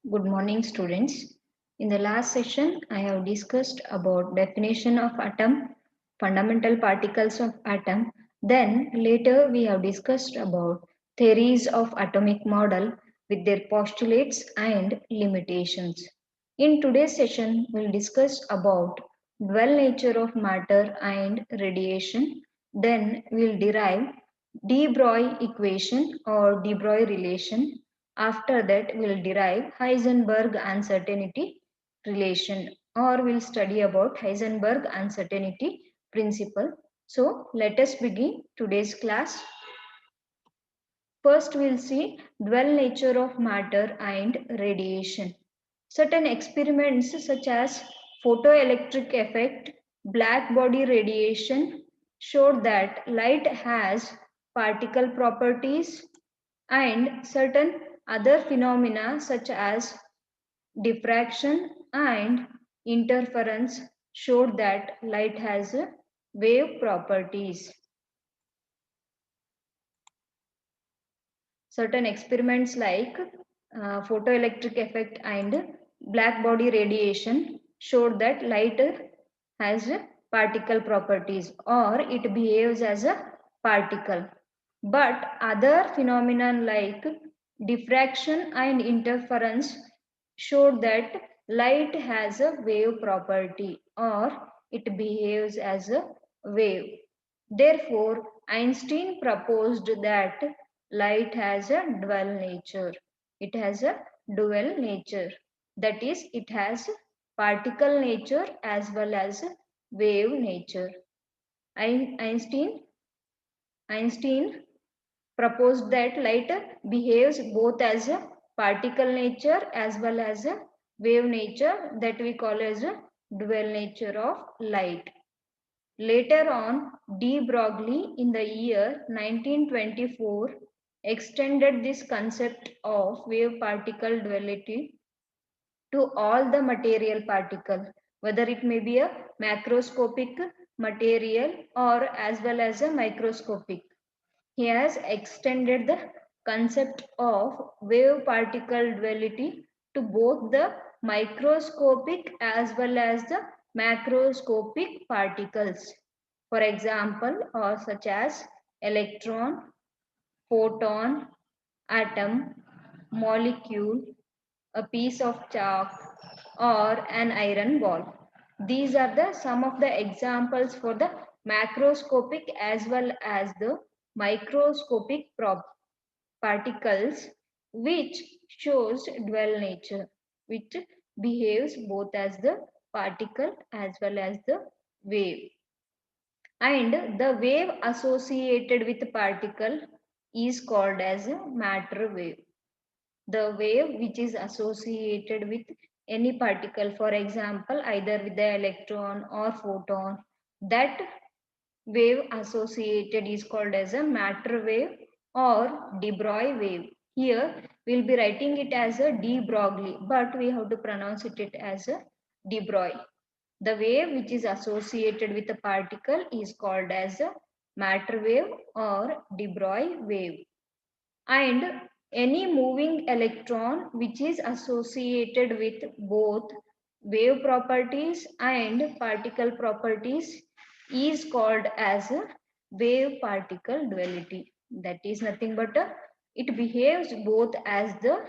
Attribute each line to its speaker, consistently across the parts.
Speaker 1: Good morning, students. In the last session, I have discussed about definition of atom, fundamental particles of atom. Then later we have discussed about theories of atomic model with their postulates and limitations. In today's session, we'll discuss about dual nature of matter and radiation. Then we'll derive De-Broglie equation or De-Broglie relation. After that, we'll derive Heisenberg uncertainty relation, or we'll study about Heisenberg uncertainty principle. So let us begin today's class. First, we'll see dual nature of matter and radiation. Certain experiments such as photoelectric effect, black body radiation showed that light has particle properties, and certain other phenomena such as diffraction and interference showed that light has wave properties. Certain experiments like photoelectric effect and black body radiation showed that light has particle properties or it behaves as a particle. But other phenomena like diffraction and interference showed that light has a wave property or it behaves as a wave. Therefore, Einstein proposed that light has a dual nature. It has a dual nature. That is, it has particle nature as well as wave nature. Einstein proposed that light behaves both as a particle nature as well as a wave nature, that we call as a dual nature of light. Later on, De-Broglie in the year 1924 extended this concept of wave-particle duality to all the material particle, whether it may be a macroscopic material or as well as a microscopic. He has extended the concept of wave-particle duality to both the microscopic as well as the macroscopic particles. For example, or such as electron, photon, atom, molecule, a piece of chalk, or an iron ball. These are the some of the examples for the macroscopic as well as the microscopic particles, which shows dual nature, which behaves both as the particle as well as the wave. And the wave associated with particle is called as a matter wave. The wave which is associated with any particle, for example either with the electron or photon, that wave associated is called as a matter wave or de Broglie wave. Here we will be writing it as a de Broglie, but we have to pronounce it as a de Broglie. The wave which is associated with a particle is called as a matter wave or de Broglie wave. And any moving electron which is associated with both wave properties and particle properties is called as a wave particle duality. That is nothing but it behaves both as the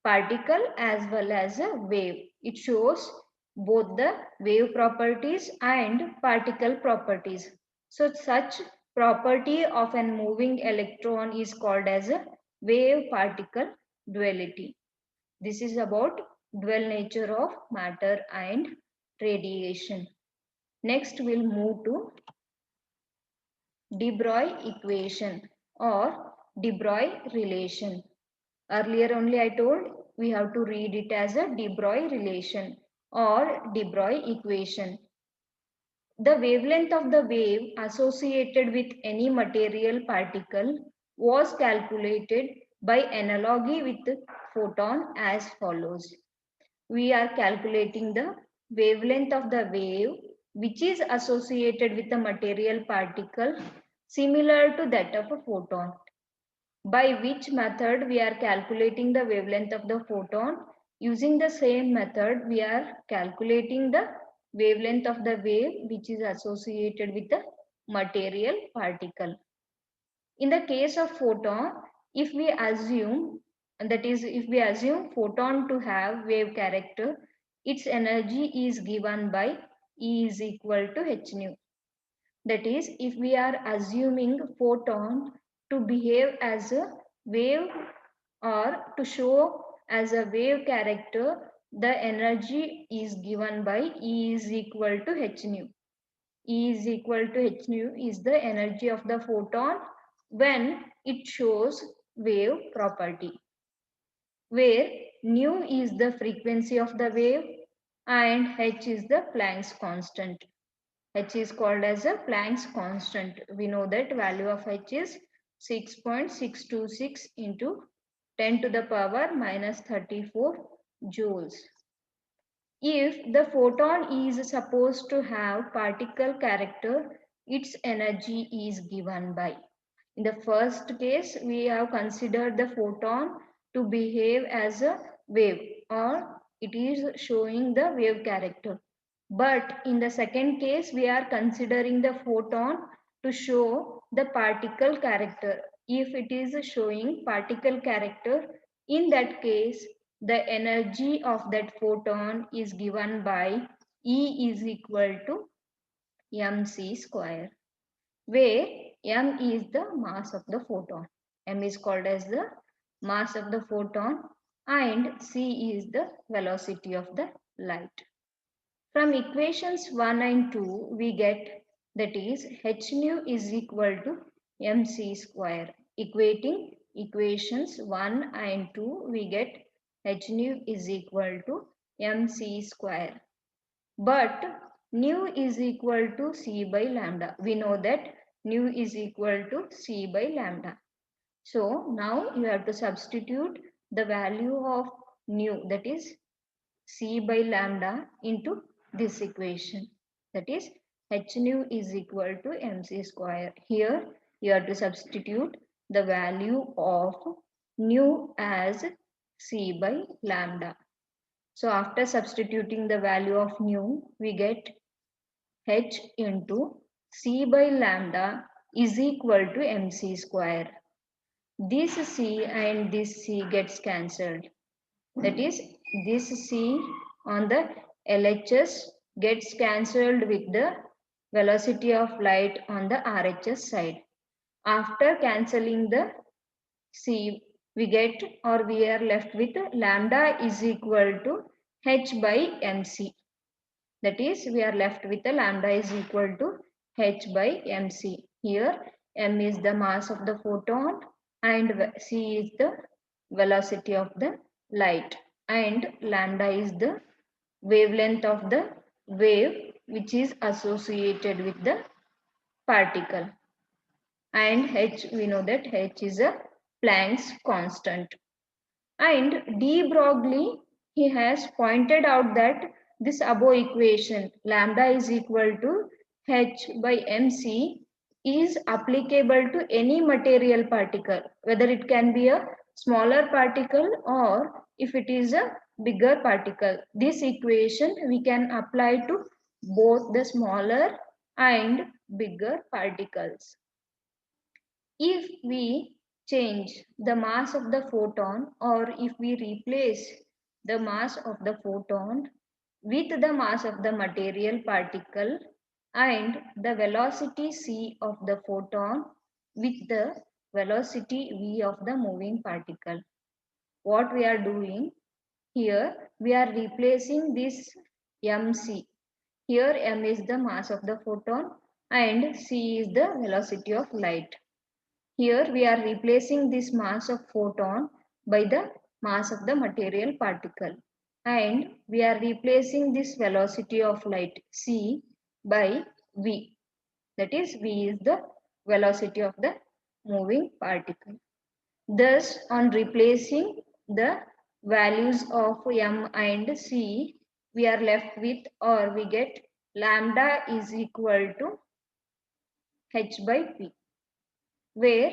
Speaker 1: particle as well as a wave. It shows both the wave properties and particle properties. So such property of a moving electron is called as a wave particle duality. This is about dual nature of matter and radiation. Next we'll move to De Broglie equation or De Broglie relation. Earlier only I told we have to read it as a De Broglie relation or De Broglie equation. The wavelength of the wave associated with any material particle was calculated by analogy with photon as follows. We are calculating the wavelength of the wave which is associated with a material particle similar to that of a photon. By which method we are calculating the wavelength of the photon? Using the same method, we are calculating the wavelength of the wave which is associated with the material particle. In the case of photon, if we assume, that is, if we assume photon to have wave character, its energy is given by E is equal to h nu. That is, if we are assuming photon to behave as a wave or to show as a wave character, the energy is given by E is equal to h nu. E is equal to h nu is the energy of the photon when it shows wave property, where nu is the frequency of the wave and h is the Planck's constant. H is called as a Planck's constant. We know that value of H is 6.626 into 10 to the power minus 34 joules. If the photon is supposed to have particle character, its energy is given by. In the first case, we have considered the photon to behave as a wave or it is showing the wave character. But in the second case, we are considering the photon to show the particle character. If it is showing particle character, in that case, the energy of that photon is given by E is equal to mc square, where m is the mass of the photon. M is called as the mass of the photon and c is the velocity of the light. From equations 1 and 2, we get that is h nu is equal to mc square. Equating equations 1 and 2, we get h nu is equal to mc square. But nu is equal to c by lambda. We know that nu is equal to c by lambda. So now you have to substitute the value of nu, that is c by lambda, into this equation, that is h nu is equal to mc square. Here you have to substitute the value of nu as c by lambda. So after substituting the value of nu, we get h into c by lambda is equal to mc square. This c and this c gets cancelled. That is, this c on the LHS gets cancelled with the velocity of light on the RHS side. After cancelling the c, we get or we are left with lambda is equal to h by mc. That is, we are left with the lambda is equal to h by mc. Here m is the mass of the photon and c is the velocity of the light and lambda is the wavelength of the wave which is associated with the particle, and h, we know that h is a Planck's constant. And De-Broglie, he has pointed out that this above equation lambda is equal to h by mc is applicable to any material particle, whether it can be a smaller particle or if it is a bigger particle. This equation we can apply to both the smaller and bigger particles. If we change the mass of the photon or if we replace the mass of the photon with the mass of the material particle and the velocity c of the photon with the velocity v of the moving particle, what we are doing here, we are replacing this mc. Here m is the mass of the photon and c is the velocity of light. Here we are replacing this mass of photon by the mass of the material particle and we are replacing this velocity of light c by v. That is, v is the velocity of the moving particle. Thus, on replacing the values of m and c, we are left with or we get lambda is equal to h by p, where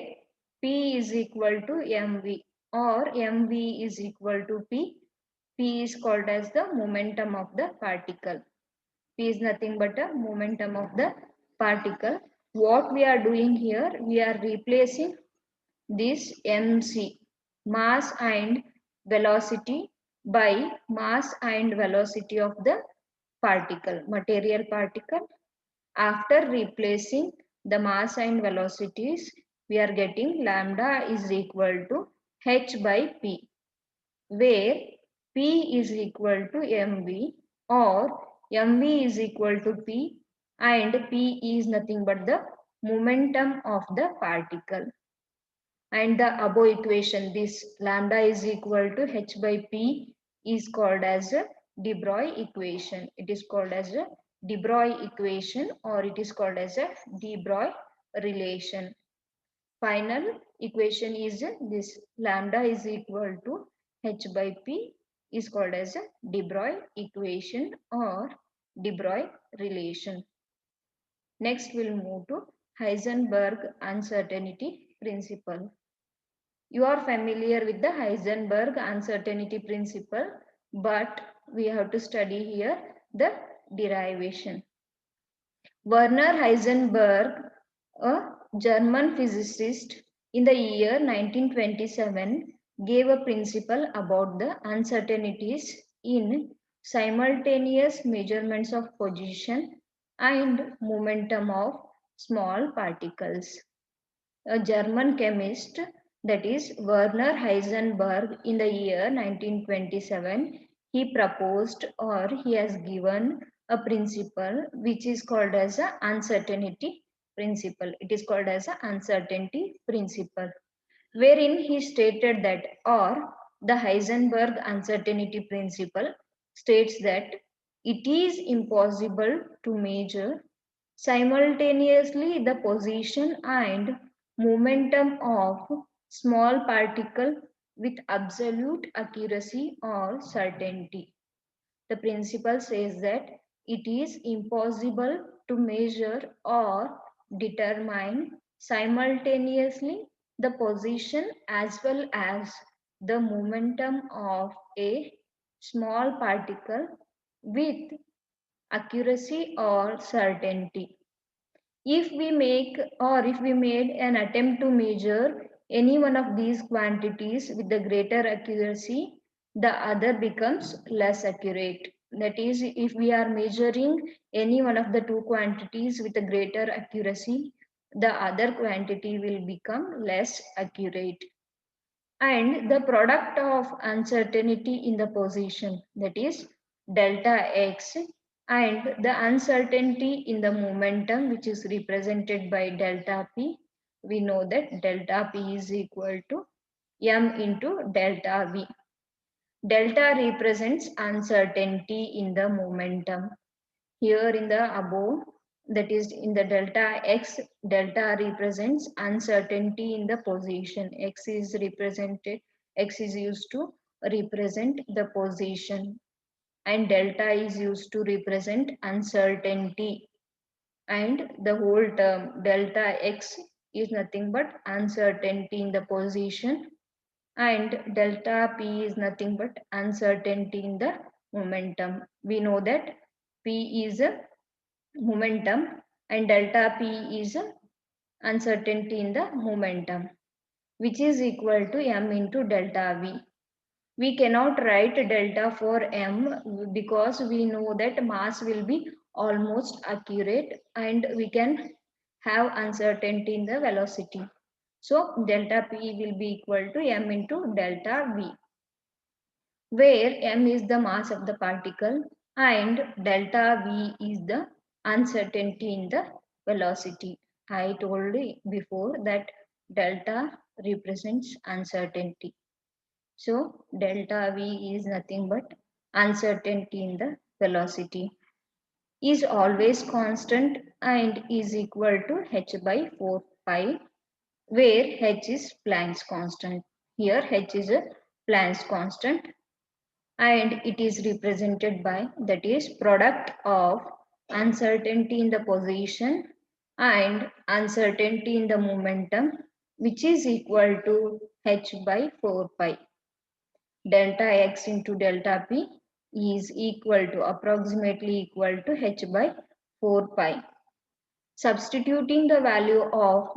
Speaker 1: P is equal to mv or mv is equal to P P is called as the momentum of the particle. P is nothing but a momentum of the particle. What we are doing here, we are replacing this mc, mass and velocity, by mass and velocity of the particle, material particle. After replacing the mass and velocities, we are getting lambda is equal to h by p, where p is equal to mv, or mv is equal to p, and p is nothing but the momentum of the particle. And the above equation, this lambda is equal to h by p, is called as a De-Broglie equation. It is called as a De-Broglie equation, or it is called as a De-Broglie relation. Final equation is this: lambda is equal to h by p, is called as a De-Broglie equation or De-Broglie relation. Next we'll move to Heisenberg uncertainty principle. You are familiar with the Heisenberg uncertainty principle, but we have to study here the derivation. Werner Heisenberg, a German physicist, in the year 1927 gave a principle about the uncertainties in simultaneous measurements of position and momentum of small particles. A German chemist, that is Werner Heisenberg, in the year 1927, he proposed, or he has given a principle which is called as a uncertainty principle. It is called as a uncertainty principle, wherein he stated that, or the Heisenberg uncertainty principle states that it is impossible to measure simultaneously the position and momentum of small particle with absolute accuracy or certainty. The principle says that it is impossible to measure or determine simultaneously the position as well as the momentum of a small particle with accuracy or certainty. If we make, or if we made an attempt to measure any one of these quantities with the greater accuracy, the other becomes less accurate. That is, if we are measuring any one of the two quantities with a greater accuracy, the other quantity will become less accurate. And the product of uncertainty in the position, that is delta x, and the uncertainty in the momentum, which is represented by delta p, we know that delta p is equal to m into delta v. Delta represents uncertainty in the momentum. Here in the above, that is in the delta x, delta represents uncertainty in the position. X is represented, x is used to represent the position, and delta is used to represent uncertainty. And the whole term delta x is nothing but uncertainty in the position, and delta p is nothing but uncertainty in the momentum. We know that p is a momentum and delta p is uncertainty in the momentum, which is equal to m into delta v. We cannot write delta for m because we know that mass will be almost accurate and we can have uncertainty in the velocity. So delta p will be equal to m into delta v, where m is the mass of the particle and delta v is the uncertainty in the velocity. I told you before that delta represents uncertainty. So delta v is nothing but uncertainty in the velocity, is always constant and is equal to h by 4 pi, where h is Planck's constant. Here h is a Planck's constant, and it is represented by, that is product of uncertainty in the position and uncertainty in the momentum, which is equal to h by 4 pi. delta x into delta p is equal to approximately equal to h by 4 pi. Substituting the value of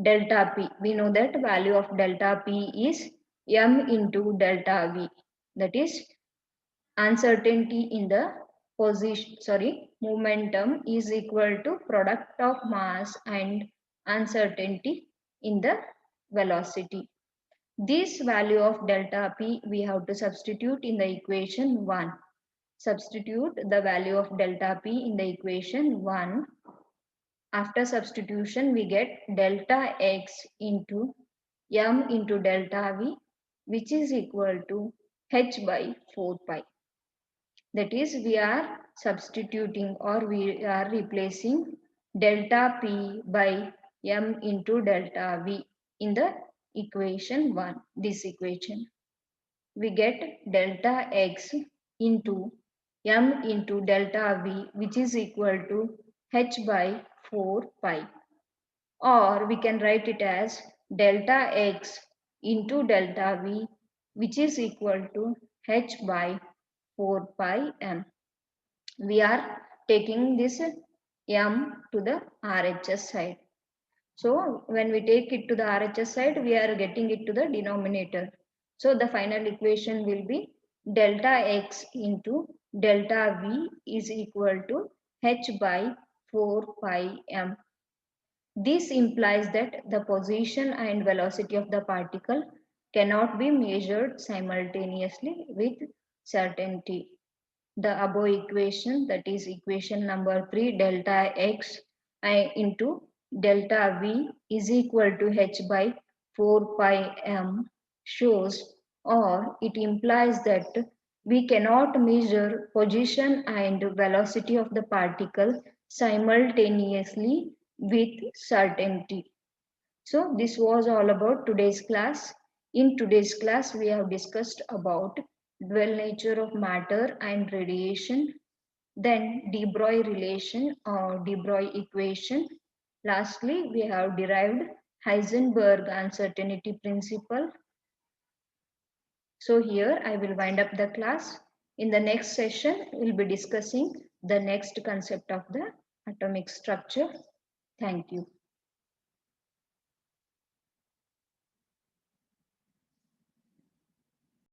Speaker 1: delta p, we know that value of delta p is m into delta v, that is uncertainty in the momentum is equal to product of mass and uncertainty in the velocity. This value of delta p we have to substitute in the equation 1. Substitute the value of delta p in the equation 1. After substitution we get delta x into m into delta v, which is equal to h by 4 pi. That is, we are substituting or we are replacing delta p by m into delta v in the equation 1, this equation. We get delta x into m into delta v, which is equal to h by 4 pi. Or we can write it as delta x into delta v, which is equal to h by 4 pi m. We are taking this m to the RHS side. So when we take it to the RHS side, we are getting it to the denominator. So the final equation will be delta x into delta v is equal to h by 4 pi m. This implies that the position and velocity of the particle cannot be measured simultaneously with certainty. The above equation, that is equation number 3, delta x into delta v is equal to h by 4 pi m, shows or it implies that we cannot measure position and velocity of the particle simultaneously with certainty. So this was all about today's class. In today's class, we have discussed about dual nature of matter and radiation, then De-Broglie relation or De-Broglie equation. Lastly, we have derived Heisenberg uncertainty principle. So here I will wind up the class. In the next session, we will be discussing the next concept of the atomic structure. Thank you.